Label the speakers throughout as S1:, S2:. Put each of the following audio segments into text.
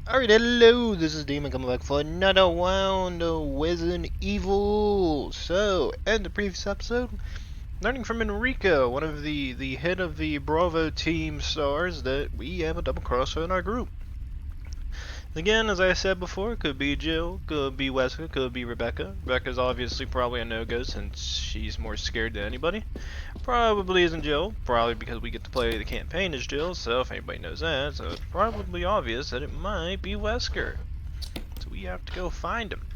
S1: Alright, hello, this is Demon coming back for another round of Resident Evil. So, in the previous episode, learning from Enrico, one of the head of the Bravo team stars, that we have a double crosser in our group. Again, as I said before, it could be Jill, could be Wesker, could be Rebecca. Rebecca's obviously probably a no-go since she's more scared than anybody. Probably isn't Jill, probably because we get to play the campaign as Jill, so if anybody knows that, so it's probably obvious that it might be Wesker. So we have to go find him.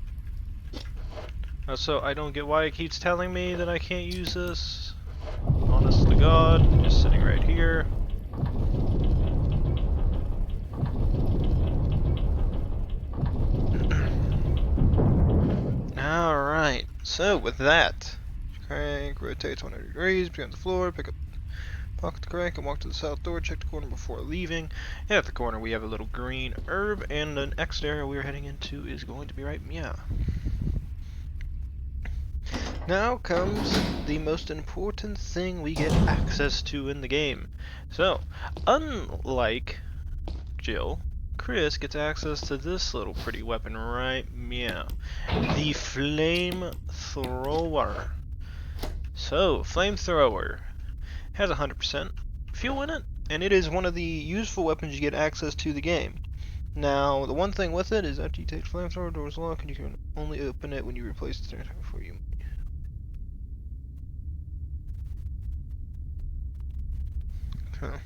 S1: Also, I don't get why it keeps telling me that I can't use this. Honest to God, just sitting right here. Alright, so with that, crank, rotates 180 degrees, be on the floor, pick up, pocket the crank, and walk to the south door, check the corner before leaving. And at the corner we have a little green herb, and the next area we're heading into is going to be right meow. Now comes the most important thing we get access to in the game. So, unlike Jill, Chris gets access to this little pretty weapon right meow. The flamethrower. So, flamethrower has 100% fuel in it, and it is one of the useful weapons you get access to the game. Now, the one thing with it is after you take the flamethrower, doors lock, and you can only open it when you replace the thing before you. Okay.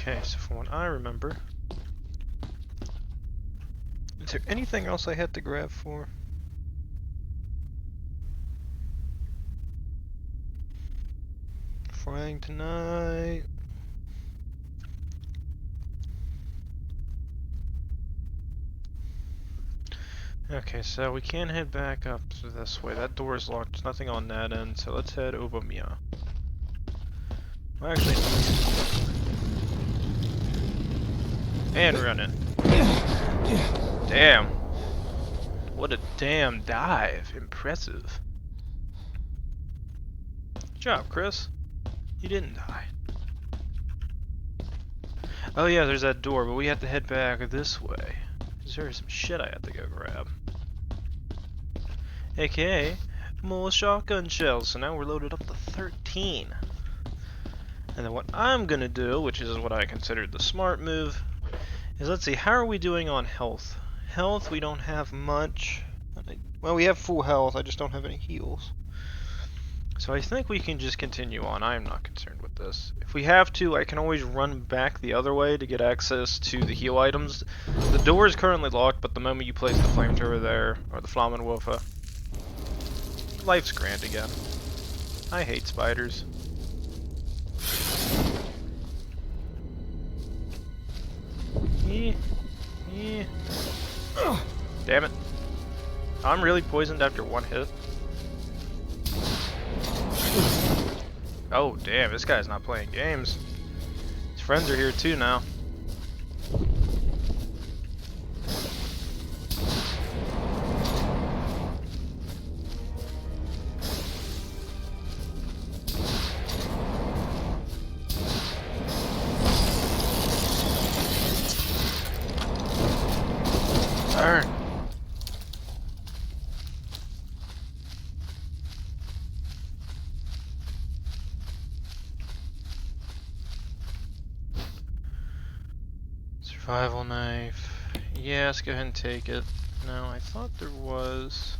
S1: Okay, so from what I remember, is there anything else I had to grab for? Frying tonight. Okay, so we can head back up to this way. That door is locked. There's nothing on that end, so let's head over Mia. Well, actually, and running. Damn. What a damn dive. Impressive. Good job, Chris. You didn't die. Oh yeah, there's that door, but we have to head back this way. There's some shit I have to go grab. AKA, more shotgun shells. So now we're loaded up to 13. And then what I'm gonna do, which is what I considered the smart move, is let's see, how are we doing on health? Health, we don't have much. Well, we have full health, I just don't have any heals. So I think we can just continue on. I am not concerned with this. If we have to, I can always run back the other way to get access to the heal items. The door is currently locked, but the moment you place the flamethrower there, or the Flammenwerfer, life's grand again. I hate spiders. Damn it. I'm really poisoned after one hit. Oh damn, this guy's not playing games. His friends are here too now. Burn. Survival knife. Yeah, let's go ahead and take it. No, I thought there was.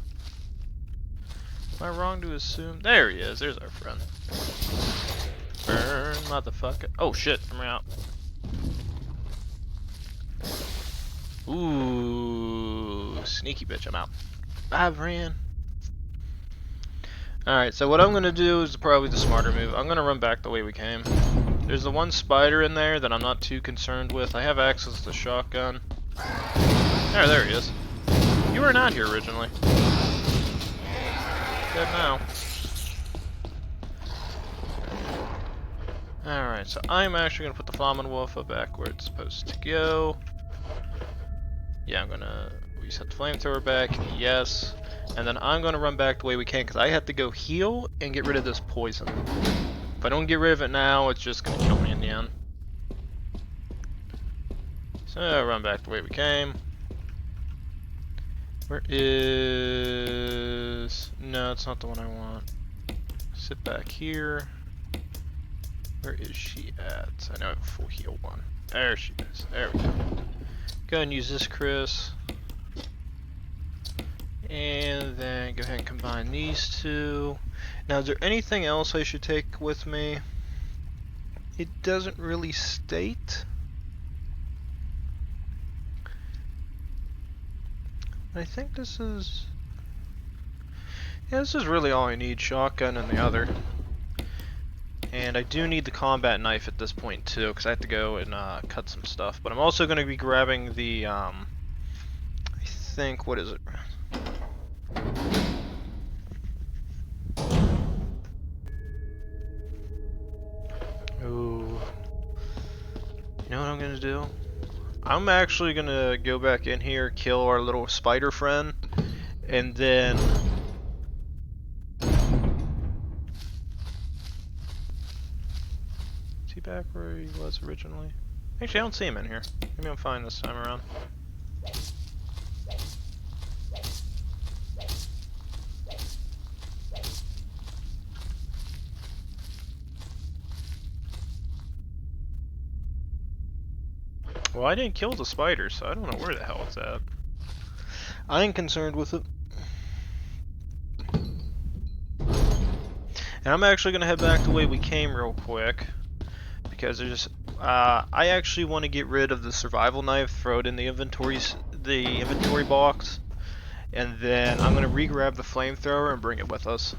S1: Am I wrong to assume? There he is. There's our friend. Burn, motherfucker. Oh shit, I'm out. Ooh, sneaky bitch, I'm out. Bye, Bran. Alright, so what I'm gonna do is probably the smarter move. I'm gonna run back the way we came. There's the one spider in there that I'm not too concerned with. I have access to the shotgun. There he is. You were not here originally. Dead now. Alright, so I'm actually gonna put the Flammenwerfer back where it's supposed to go. Yeah, I'm gonna reset the flamethrower back, yes. And then I'm gonna run back the way we can because I have to go heal and get rid of this poison. If I don't get rid of it now, it's just gonna kill me in the end. So, run back the way we came. Where is... No, it's not the one I want. Sit back here. Where is she at? I know I have a full heal one. There she is. There we go. Go ahead and use this, Chris. And then go ahead and combine these two. Now, is there anything else I should take with me? It doesn't really state. I think this is... Yeah, this is really all I need. Shotgun and the other. And I do need the combat knife at this point too, because I have to go and cut some stuff. But I'm also going to be grabbing the, I think, what is it? Ooh. You know what I'm going to do? I'm actually going to go back in here, kill our little spider friend, and then... Is he back where he was originally? Actually, I don't see him in here. Maybe I'm fine this time around. Well, I didn't kill the spider, so I don't know where the hell it's at. I ain't concerned with it. And I'm actually going to head back the way we came real quick. Because there's... I actually want to get rid of the survival knife, throw it in the inventory box. And then I'm going to re-grab the flamethrower and bring it with us.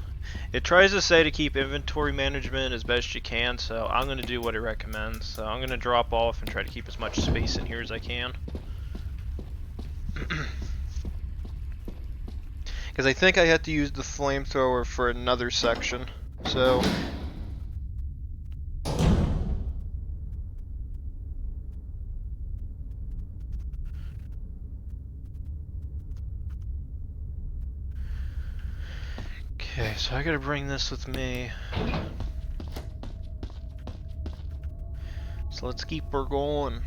S1: It tries to say to keep inventory management as best you can, so I'm going to do what it recommends. So I'm going to drop off and try to keep as much space in here as I can. Because I think I have to use the flamethrower for another section. So... Okay, so I gotta bring this with me. So let's keep her going.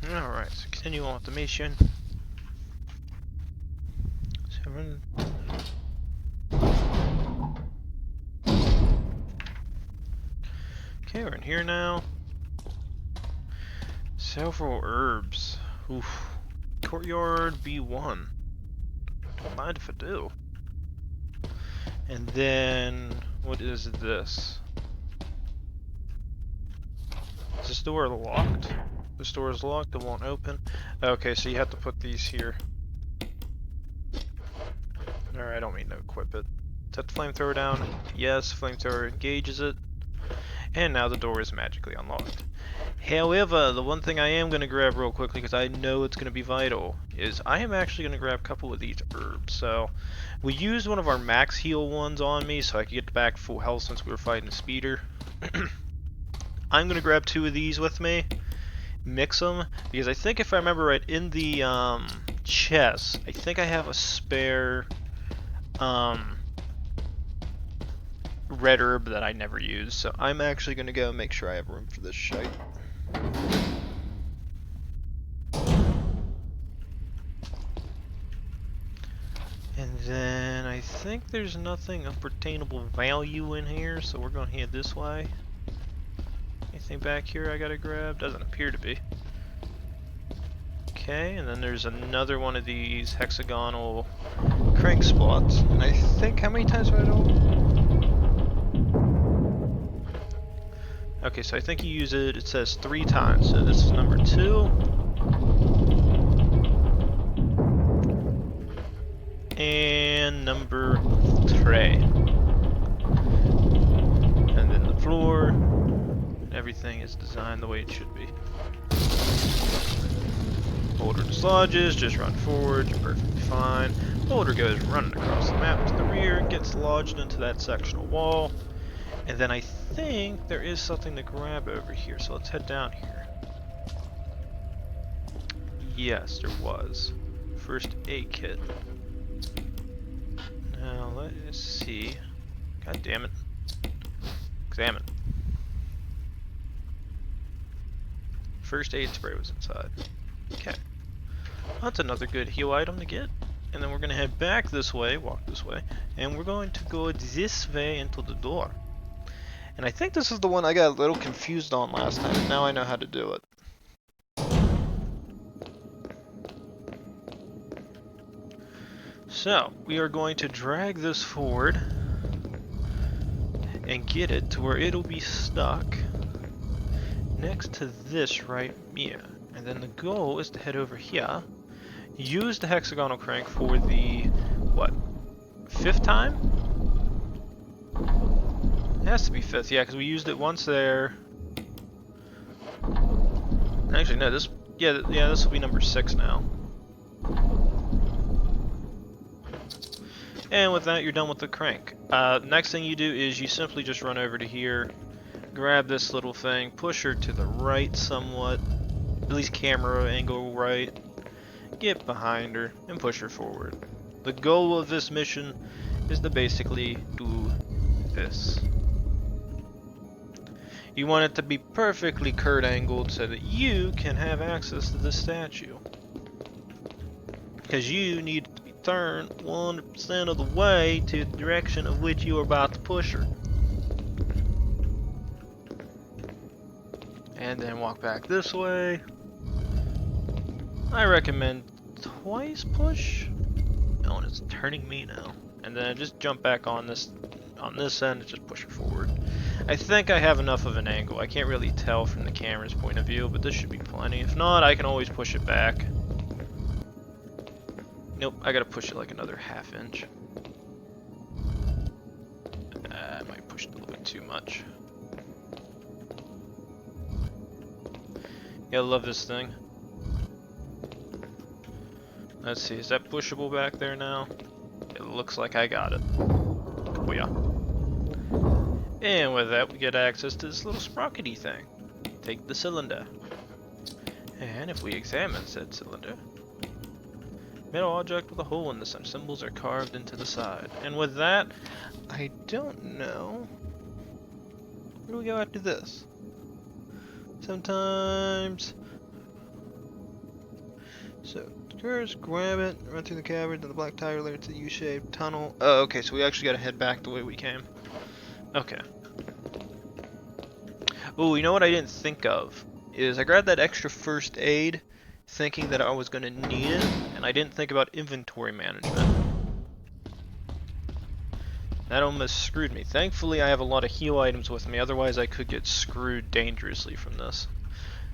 S1: Alright, so continue on with the mission. So okay, we're in here now. Several herbs. Oof. Courtyard B1. Don't mind if I do. And then, what is this? Is this door locked? This door is locked, it won't open. Okay, so you have to put these here. Alright, I don't mean to equip it. Set the flamethrower down. Yes, flamethrower engages it. And now the door is magically unlocked. However, the one thing I am going to grab real quickly, because I know it's going to be vital, is I am actually going to grab a couple of these herbs. So, we used one of our max heal ones on me, so I could get back full health since we were fighting the speeder. I'm going to grab 2 of these with me, mix them, because I think if I remember right, in the chest, I think I have a spare red herb that I never use, so I'm actually going to go make sure I have room for this shite. And then I think there's nothing of pertainable value in here, so we're going to head this way. Anything back here I gotta grab? Doesn't appear to be. Okay, and then there's another one of these hexagonal crank spots. And I think, how many times have I done? Okay, so I think you use it, it says 3 times, so this is number 2. And number 3. And then the floor, everything is designed the way it should be. Boulder dislodges, just run forward, you're perfectly fine. Boulder goes running across the map to the rear, gets lodged into that sectional wall. And then I think there is something to grab over here, so let's head down here. Yes, there was. First aid kit. Now, let's see. God damn it. Examine. First aid spray was inside. Okay. That's another good heal item to get. And then we're going to head back this way, walk this way, and we're going to go this way into the door. And I think this is the one I got a little confused on last time, and now I know how to do it. So, we are going to drag this forward and get it to where it'll be stuck next to this right here. And then the goal is to head over here, use the hexagonal crank for the, what, 5th time? It has to be 5th, yeah, because we used it once there. Actually, no, this, yeah, this will be number 6 now. And with that, you're done with the crank. Next thing you do is you simply just run over to here, grab this little thing, push her to the right somewhat, at least camera angle right, get behind her, and push her forward. The goal of this mission is to basically do this. You want it to be perfectly curved angled so that you can have access to the statue. Because you need to be turned 100% of the way to the direction of which you are about to push her. And then walk back this way. I recommend twice push. Oh, and it's turning me now. And then just jump back on this end and just push her forward. I think I have enough of an angle. I can't really tell from the camera's point of view, but this should be plenty. If not, I can always push it back. Nope, I gotta push it like another ½ inch. I might push it a little bit too much. Yeah, I love this thing. Let's see, is that pushable back there now? It looks like I got it. Oh yeah. And with that, we get access to this little sprockety thing. Take the cylinder. And if we examine said cylinder, metal object with a hole in the center. Symbols are carved into the side. And with that, I don't know. Where do we go after this? Sometimes. So, first grab it, run through the cavern to the black tire layer to the U-shaped tunnel. Oh, okay, so we actually gotta head back the way we came. Okay. Oh, you know what I didn't think of? Is I grabbed that extra first aid thinking that I was going to need it, and I didn't think about inventory management. That almost screwed me. Thankfully, I have a lot of heal items with me, otherwise I could get screwed dangerously from this.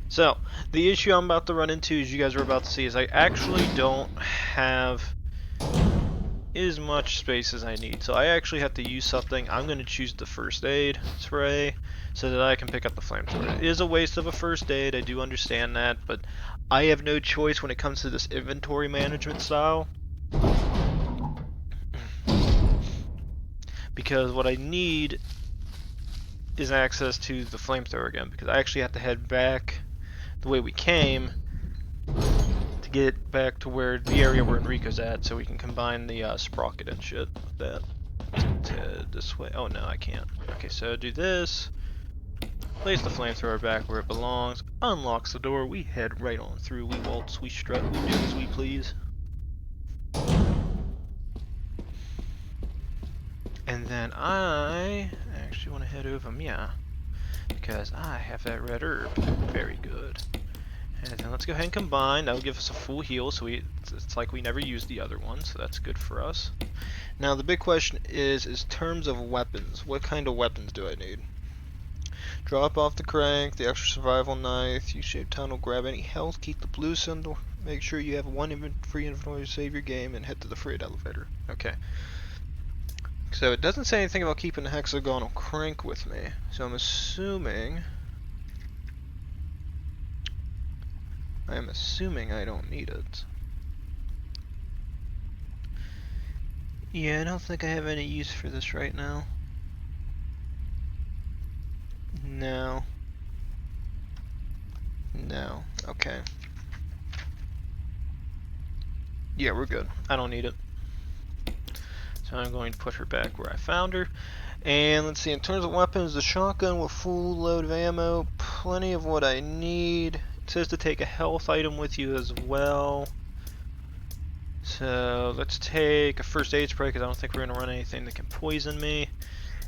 S1: So, the issue I'm about to run into, as you guys are about to see, is I actually don't have as much space as I need. So I actually have to use something. I'm going to choose the first aid spray so that I can pick up the flamethrower. It is a waste of a first aid, I do understand that, but I have no choice when it comes to this inventory management style. Because what I need is access to the flamethrower again, because I actually have to head back the way we came to get back to where the area where Enrico's at, so we can combine the sprocket and shit with that. Let's head this way. Oh no, I can't. Okay, so do this. Place the flamethrower back where it belongs. Unlocks the door. We head right on through. We waltz, we strut, we do as we please. And then I actually want to head over here because I have that red herb. Very good. And then let's go ahead and combine. That'll give us a full heal, so it's like we never used the other one, so that's good for us. Now the big question is terms of weapons. What kind of weapons do I need? Drop off the crank, the extra survival knife, U-shaped tunnel, grab any health, keep the blue symbol, make sure you have one free inventory to save your game, and head to the freight elevator. Okay. So it doesn't say anything about keeping the hexagonal crank with me, so I'm assuming I don't need it. Yeah, I don't think I have any use for this right now. No. No. Okay. Yeah, we're good. I don't need it. So I'm going to put her back where I found her. And let's see, in terms of weapons, the shotgun with full load of ammo, plenty of what I need. It says to take a health item with you as well. So let's take a first aid spray because I don't think we're going to run anything that can poison me.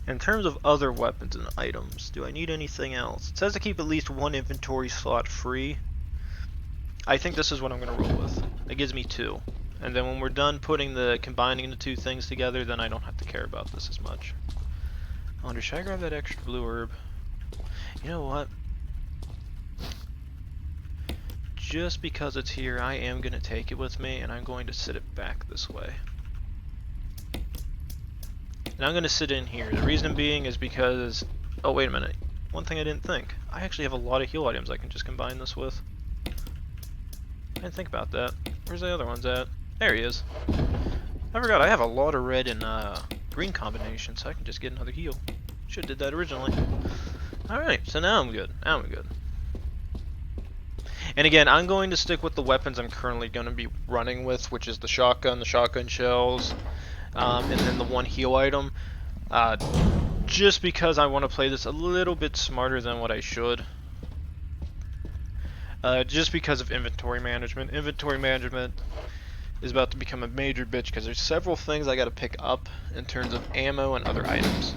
S1: In terms of other weapons and items, do I need anything else? It says to keep at least one inventory slot free. I think this is what I'm going to roll with. It gives me 2. And then when we're done combining the 2 things together, then I don't have to care about this as much. I wonder, should I grab that extra blue herb? You know what? Just because it's here, I am going to take it with me, and I'm going to sit it back this way. And I'm going to sit in here. The reason being is because... Oh, wait a minute. One thing I didn't think. I actually have a lot of heal items I can just combine this with. I didn't think about that. Where's the other ones at? There he is. I forgot, I have a lot of red and green combinations, so I can just get another heal. Should've did that originally. Alright, so now I'm good. Now I'm good. And again, I'm going to stick with the weapons I'm currently going to be running with, which is the shotgun shells, and then the 1 heal item. Just because I want to play this a little bit smarter than what I should. Just because of inventory management. Inventory management is about to become a major bitch because there's several things I got to pick up in terms of ammo and other items.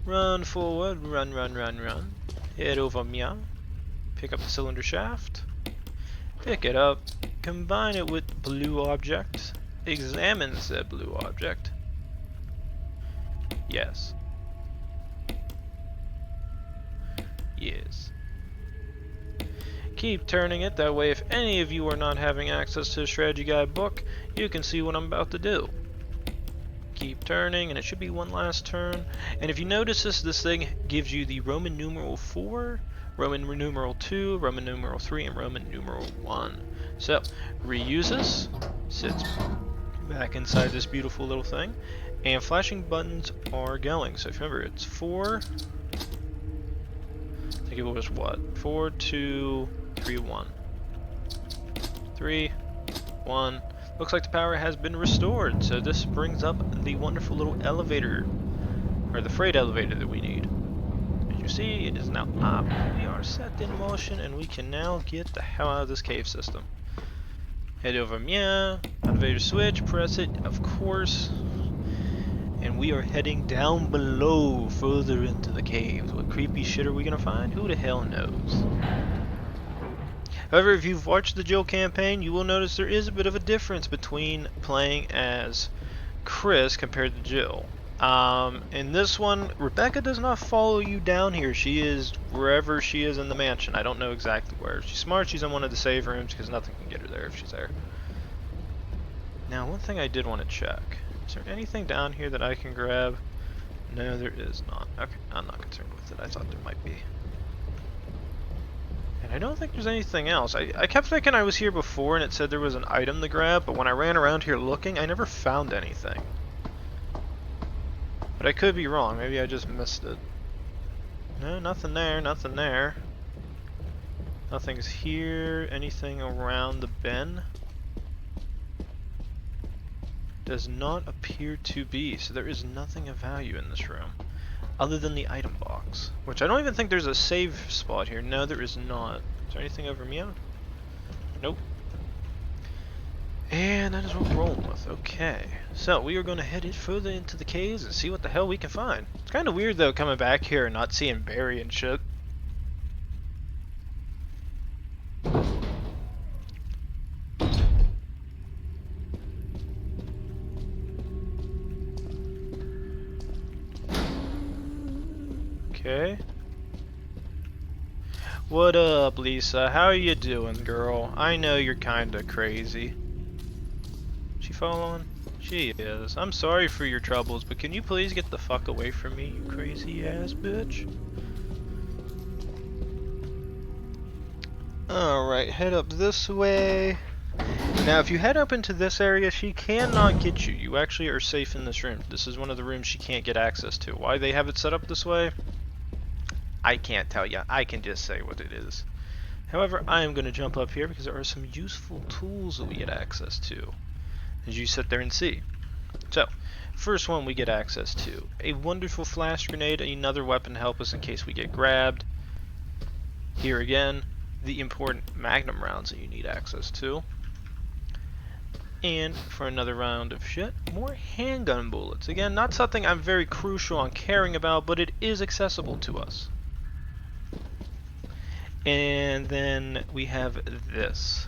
S1: Run forward, run. Head over meow. Pick up the cylinder shaft. Pick it up. Combine it with blue object. Examine said blue object. Yes. Yes. Keep turning it, that way if any of you are not having access to the strategy guide book, you can see what I'm about to do. Keep turning, and it should be one last turn. And if you notice this thing gives you the Roman numeral 4, Roman numeral 2, Roman numeral 3, and Roman numeral 1. So, reuse this, sits back inside this beautiful little thing, and flashing buttons are going. So if you remember, it's 4, I think it was what? 4, 2, 3, 1. 3, 1. Looks like the power has been restored, so this brings up the wonderful little elevator, or the freight elevator that we need. As you see, it is now up. We are set in motion, and we can now get the hell out of this cave system. Head over meow, elevator switch, press it, of course. And we are heading down below, further into the caves. What creepy shit are we gonna find? Who the hell knows? However, if you've watched the Jill campaign, you will notice there is a bit of a difference between playing as Chris compared to Jill. In this one, Rebecca does not follow you down here. She is wherever she is in the mansion. I don't know exactly where. If she's smart, she's in one of the save rooms because nothing can get her there if she's there. Now, one thing I did want to check. Is there anything down here that I can grab? No, there is not. Okay, I'm not concerned with it. I thought there might be. And I don't think there's anything else. I kept thinking I was here before and it said there was an item to grab, but when I ran around here looking, I never found anything. But I could be wrong. Maybe I just missed it. No, nothing there, nothing there. Nothing's here. Anything around the bin? Does not appear to be, so there is nothing of value in this room other than the item box, which I don't even think there's a save spot here. No, there is not. Is there anything over meow? Nope. And that is what we're rolling with. Okay, so we are going to head it further into the caves and see what the hell we can find. It's kind of weird though coming back here and not seeing Barry and shit. Okay. What up, Lisa? How you doing, girl? I know you're kinda crazy. She following? She is. I'm sorry for your troubles, but can you please get the fuck away from me, you crazy ass bitch? Alright, head up this way. Now, if you head up into this area, she cannot get you. You actually are safe in this room. This is one of the rooms she can't get access to. Why they have it set up this way? I can't tell you. I can just say what it is. However, I am going to jump up here because there are some useful tools that we get access to, as you sit there and see. So, first one we get access to, a wonderful flash grenade, another weapon to help us in case we get grabbed. Here again, the important magnum rounds that you need access to. And for another round of shit, more handgun bullets. Again, not something I'm very crucial on caring about, but it is accessible to us. And then we have this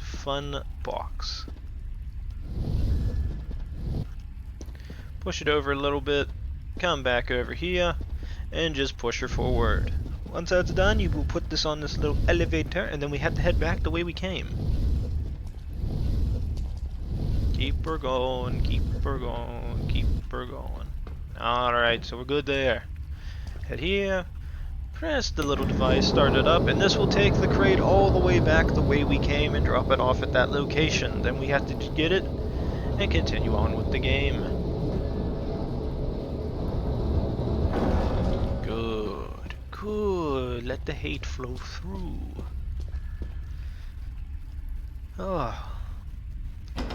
S1: fun box. Push it over a little bit, come back over here, and just push her forward. Once that's done, you will put this on this little elevator, and then we have to head back the way we came. Keep her going, keep her going, keep her going. Alright, so we're good there. Head here, press the little device, start it up, and this will take the crate all the way back the way we came and drop it off at that location. Then we have to get it and continue on with the game. Good, good. Let the hate flow through. Oh.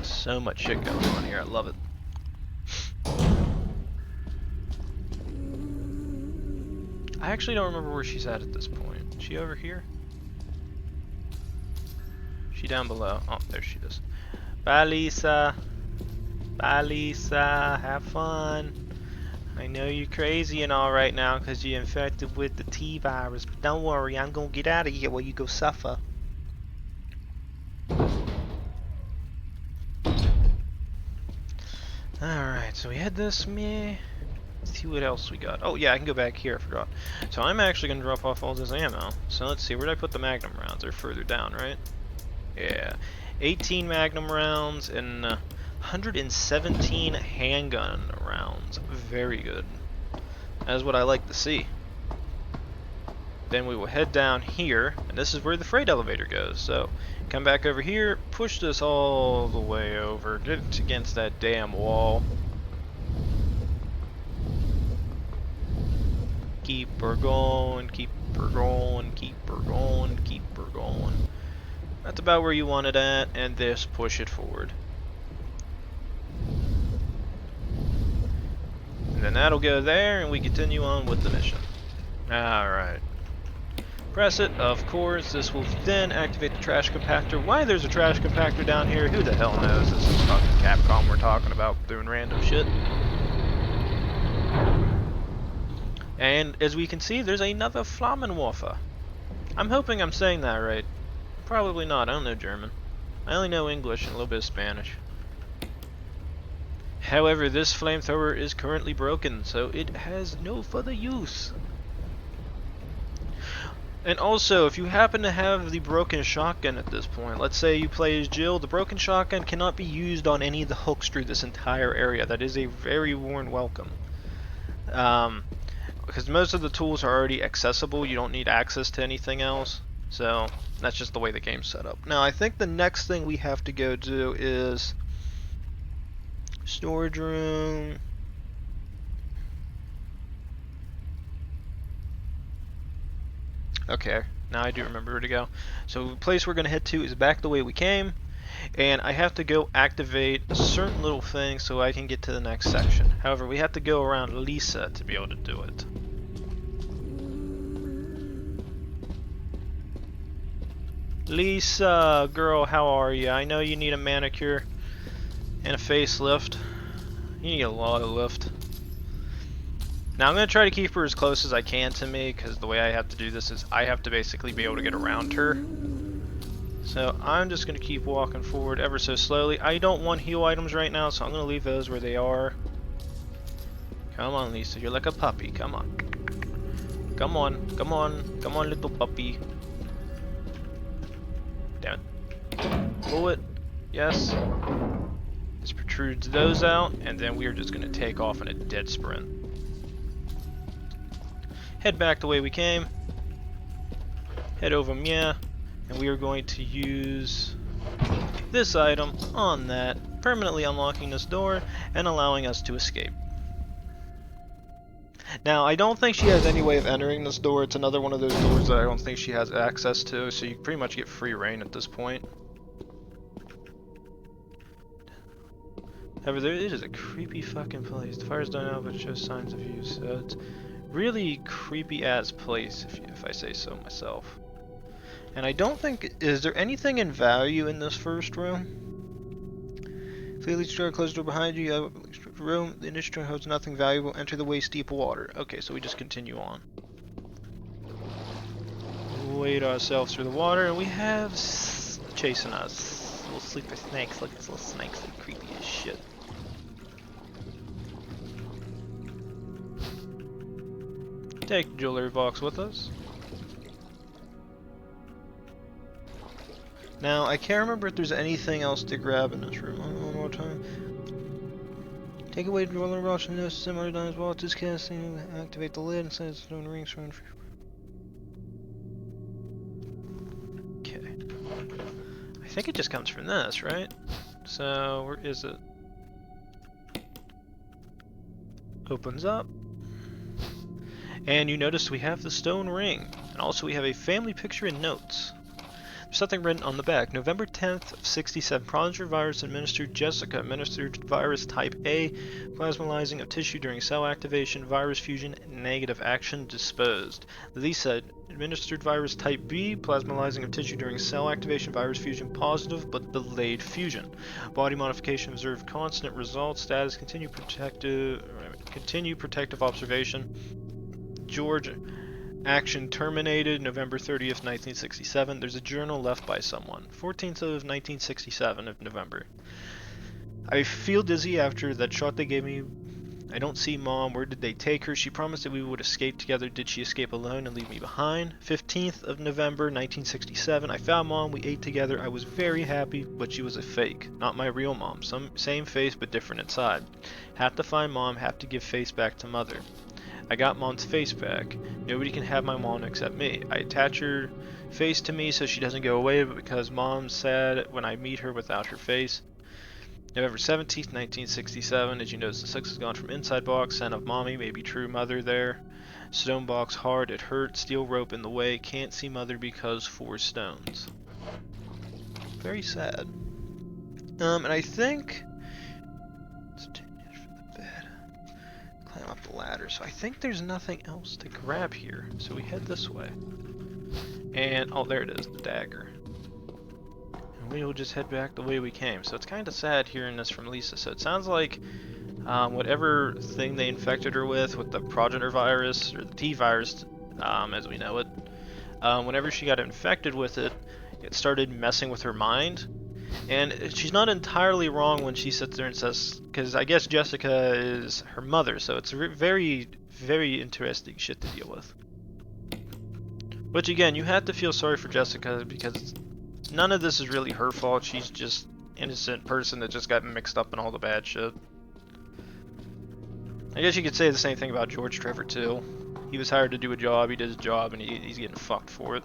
S1: So much shit going on here, I love it. I actually don't remember where she's at this point. Is she over here? She down below. Oh, there she is. Bye, Lisa. Bye, Lisa. Have fun. I know you're crazy and all right now because you're infected with the T-virus, but don't worry, I'm gonna get out of here while you go suffer. Alright, so we had this, meh. Let's see what else we got. Oh yeah, I can go back here, I forgot. So I'm actually going to drop off all this ammo. So let's see, where did I put the magnum rounds? They're further down, right? Yeah. 18 magnum rounds and 117 handgun rounds. Very good. That's what I like to see. Then we will head down here, and this is where the freight elevator goes. So, come back over here, push this all the way over, get it against that damn wall. Keep her going, keep her going, keep her going, keep her going. That's about where you want it at, and this, push it forward. And then that'll go there, and we continue on with the mission. Alright. Press it, of course. This will then activate the trash compactor. Why there's a trash compactor down here, who the hell knows? This is fucking Capcom we're talking about doing random shit. And as we can see, there's another Flammenwerfer. I'm hoping I'm saying that right. Probably not, I don't know German. I only know English and a little bit of Spanish. However, this flamethrower is currently broken, so it has no further use. And also, if you happen to have the broken shotgun at this point, let's say you play as Jill, the broken shotgun cannot be used on any of the hooks through this entire area. That is a very warm welcome. Because most of the tools are already accessible, you don't need access to anything else. So, that's just the way the game's set up. Now, I think the next thing we have to go do is storage room. Okay, now I do remember where to go. So the place we're going to head to is back the way we came, and I have to go activate a certain little thing so I can get to the next section. However, we have to go around Lisa to be able to do it. Lisa, girl, how are you? I know you need a manicure and a facelift. You need a lot of lift. Now I'm going to try to keep her as close as I can to me, because the way I have to do this is I have to basically be able to get around her. So I'm just going to keep walking forward ever so slowly. I don't want heal items right now, so I'm going to leave those where they are. Come on, Lisa, you're like a puppy. Come on. Come on, come on, come on, little puppy. Damn it. Pull it. Yes. This protrudes those out, and then we are just going to take off in a dead sprint. Head back the way we came, head over here, and we are going to use this item on that, permanently unlocking this door and allowing us to escape. Now, I don't think she has any way of entering this door. It's another one of those doors that I don't think she has access to, so you pretty much get free reign at this point. However, it is a creepy fucking place. The fire's done out, but it shows signs of use. So it's really creepy-ass place, if I say so myself. And I don't think... Is there anything in value in this first room? Clearly, store closed door behind you. You have a room. The initial holds nothing valuable. Enter the waist-deep water. Okay, so we just continue on. Wade ourselves through the water, and we have chasing us. Little sleepy snakes. Look at these little snakes. They're creepy as shit. Take the jewelry box with us. Now, I can't remember if there's anything else to grab in this room. One more time. Take away the jewelry box and notice similar done as well. Just casting, activate the lid and send stone rings around. Okay. I think it just comes from this, right? So, where is it? Opens up. And you notice we have the stone ring. And also we have a family picture and notes. There's something written on the back. November 10th of 67. Progenitor virus administered. Jessica administered virus type A. Plasmalizing of tissue during cell activation. Virus fusion. Negative action disposed. Lisa administered virus type B. Plasmalizing of tissue during cell activation. Virus fusion positive but delayed fusion. Body modification observed constant results. Status continue protective observation. George, action terminated November 30th, 1967. There's a journal left by someone. 14th of 1967 of November. I feel dizzy after that shot they gave me. I don't see Mom. Where did they take her? She promised that we would escape together. Did she escape alone and leave me behind? 15th of November, 1967. I found Mom. We ate together. I was very happy, but she was a fake. Not my real mom. Same face, but different inside. Have to find Mom. Have to give face back to Mother. I got Mom's face back. Nobody can have my mom except me. I attach her face to me so she doesn't go away, but because Mom's sad when I meet her without her face. November 17th, 1967. As you notice, the 6 is gone from inside box. Scent of Mommy, maybe true Mother there. Stone box hard, it hurt. Steel rope in the way. Can't see Mother because 4 stones. Very sad. And I think... Climb up the ladder, so I think there's nothing else to grab here, so we head this way. And, oh, there it is, the dagger. And we'll just head back the way we came. So it's kind of sad hearing this from Lisa. So it sounds like whatever thing they infected her with the progenitor virus, or the T virus, as we know it, whenever she got infected with it, it started messing with her mind. And she's not entirely wrong when she sits there and says, because I guess Jessica is her mother, so it's very, very interesting shit to deal with. Which again, you have to feel sorry for Jessica because none of this is really her fault. She's just an innocent person that just got mixed up in all the bad shit. I guess you could say the same thing about George Trevor too. He was hired to do a job, he did his job, and he's getting fucked for it.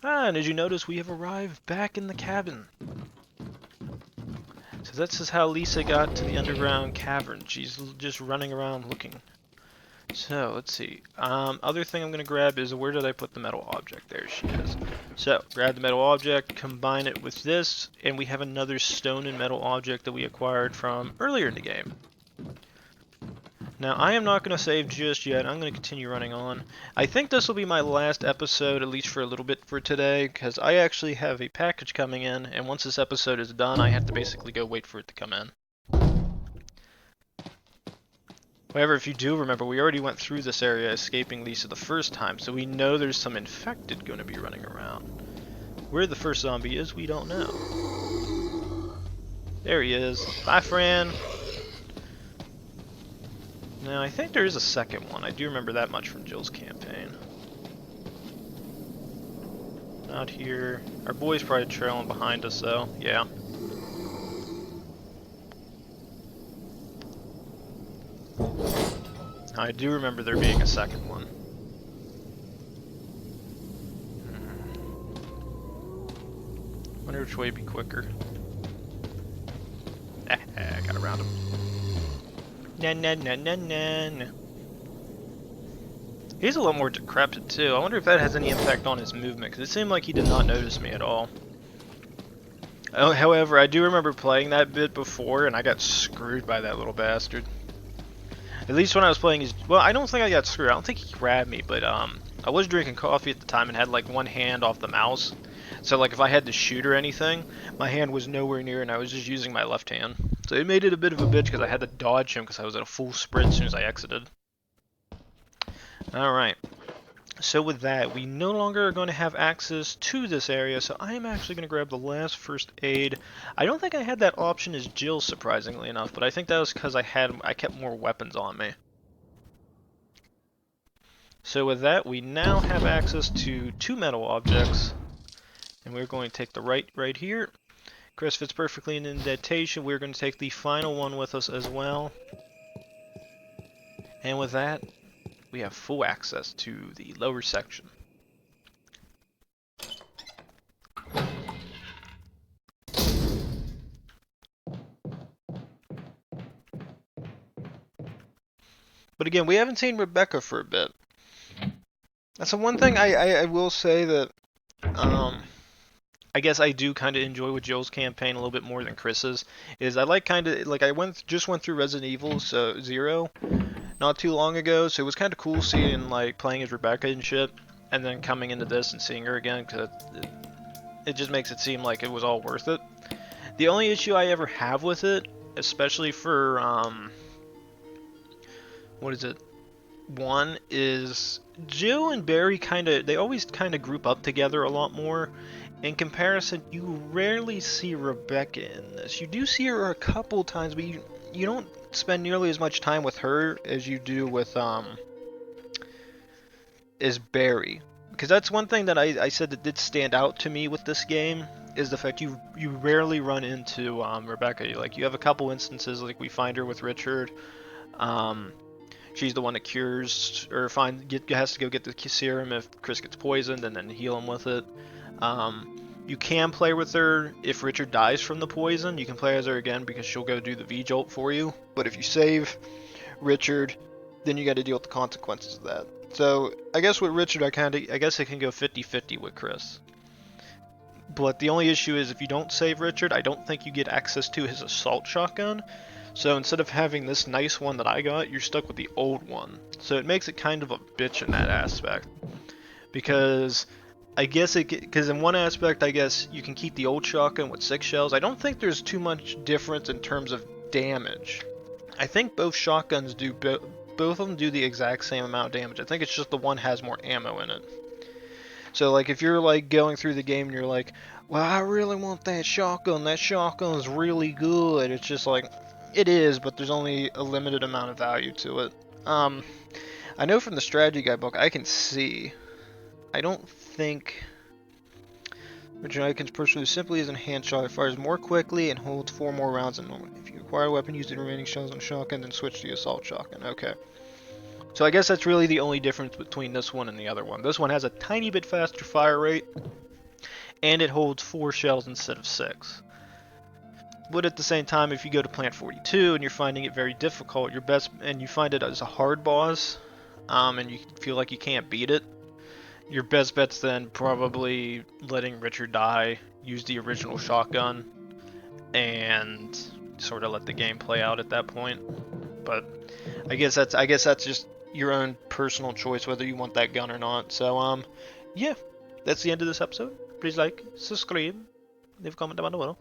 S1: And as you notice, we have arrived back in the cabin. So this is how Lisa got to the underground cavern. She's just running around looking. So, let's see. Other thing I'm going to grab is, where did I put the metal object? There she is. So, grab the metal object, combine it with this, and we have another stone and metal object that we acquired from earlier in the game. Now, I am not going to save just yet. I'm going to continue running on. I think this will be my last episode, at least for a little bit for today, because I actually have a package coming in, and once this episode is done, I have to basically go wait for it to come in. However, if you do remember, we already went through this area escaping Lisa the first time, so we know there's some infected going to be running around. Where the first zombie is, we don't know. There he is. Bye, Fran. Now, I think there is a second one. I do remember that much from Jill's campaign. Not here. Our boy's probably trailing behind us, though. Yeah. I do remember there being a second one. wonder which way would be quicker. I got around him. Na na na na na na. He's a lot more decrepit too. I wonder if that has any impact on his movement, because it seemed like he did not notice me at all. Oh, however, I do remember playing that bit before, and I got screwed by that little bastard. At least when I was playing his... Well, I don't think I got screwed. I don't think he grabbed me, but I was drinking coffee at the time and had like one hand off the mouse. So like if I had to shoot or anything, my hand was nowhere near and I was just using my left hand. So it made it a bit of a bitch because I had to dodge him because I was at a full sprint as soon as I exited. Alright. So with that, we no longer are going to have access to this area, so I am actually going to grab the last first aid. I don't think I had that option as Jill, surprisingly enough, but I think that was because I kept more weapons on me. So with that, we now have access to 2 metal objects, and we're going to take the right here. Chris fits perfectly in indentation. We're going to take the final one with us as well. And with that, we have full access to the lower section. But again, we haven't seen Rebecca for a bit. That's the one thing I will say that I guess I do kind of enjoy with Jill's campaign a little bit more than Chris's. Is I like kind of like I just went through Resident Evil 0 not too long ago, so it was kind of cool seeing like playing as Rebecca and shit, and then coming into this and seeing her again because it just makes it seem like it was all worth it. The only issue I ever have with it, especially for what is it? One is Jill and Barry they always kind of group up together a lot more. In comparison, you rarely see Rebecca in this. You do see her a couple times, but you don't spend nearly as much time with her as you do with as Barry. Because that's one thing that I said that did stand out to me with this game, is the fact you rarely run into Rebecca. Like you have a couple instances, like we find her with Richard. She's the one that cures or has to go get the serum if Chris gets poisoned and then heal him with it. You can play with her if Richard dies from the poison. You can play as her again because she'll go do the V-Jolt for you. But if you save Richard, then you got to deal with the consequences of that. So I guess with Richard, I guess it can go 50-50 with Chris. But the only issue is if you don't save Richard, I don't think you get access to his assault shotgun. So instead of having this nice one that I got, you're stuck with the old one. So it makes it kind of a bitch in that aspect. Because I guess because in one aspect, I guess you can keep the old shotgun with 6 shells. I don't think there's too much difference in terms of damage. I think both shotguns do, both of them do the exact same amount of damage. I think it's just the one has more ammo in it. So like if you're like going through the game and you're like, well, I really want that shotgun's really good. It's just like, it is, but there's only a limited amount of value to it. I know from the strategy guide book, I can see. I don't think Richard Icons personally simply as an hand shot. It fires more quickly and holds 4 more rounds than normal. If you acquire a weapon, use the remaining shells on the shotgun, then switch to the assault shotgun. Okay. So I guess that's really the only difference between this one and the other one. This one has a tiny bit faster fire rate, and it holds 4 shells instead of 6. But at the same time, if you go to Plant 42 and you're finding it very difficult, you find it as a hard boss, and you feel like you can't beat it, your best bet's then probably letting Richard die, use the original shotgun, and sort of let the game play out at that point. But I guess that's just your own personal choice whether you want that gun or not. So yeah, that's the end of this episode. Please like, subscribe, leave a comment down below.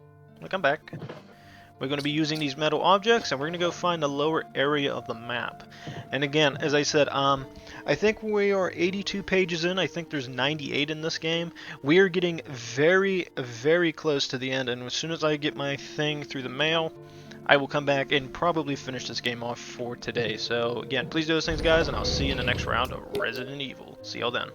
S1: Come back. We're going to be using these metal objects, and we're going to go find the lower area of the map. And again, as I said, I think we are 82 pages in. I think there's 98 in this game. We are getting very, very close to the end, and as soon as I get my thing through the mail, I will come back and probably finish this game off for today. So again, please do those things, guys, and I'll see you in the next round of Resident Evil. See y'all then.